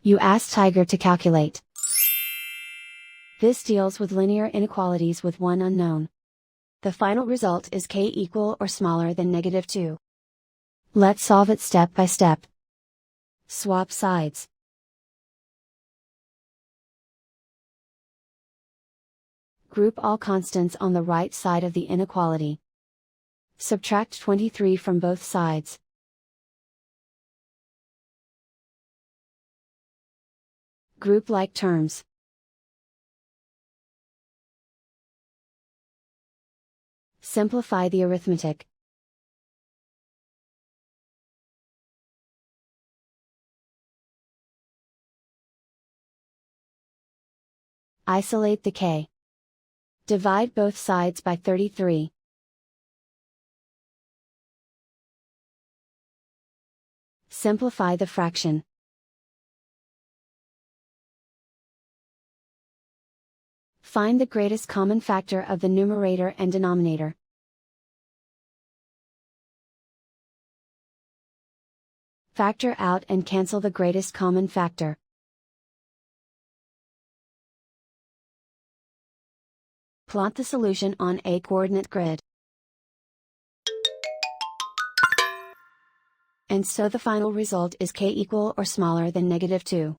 You ask Tiger to calculate. This deals with linear inequalities with one unknown. The final result is k equal or smaller than -2. Let's solve it step by step. Swap sides. Group all constants on the right side of the inequality. Subtract 23 from both sides. Group like terms. Simplify the arithmetic. Isolate the k. Divide both sides by 33. Simplify the fraction. Find the greatest common factor of the numerator and denominator. Factor out and cancel the greatest common factor. Plot the solution on a coordinate grid. And so the final result is k equal or smaller than -2.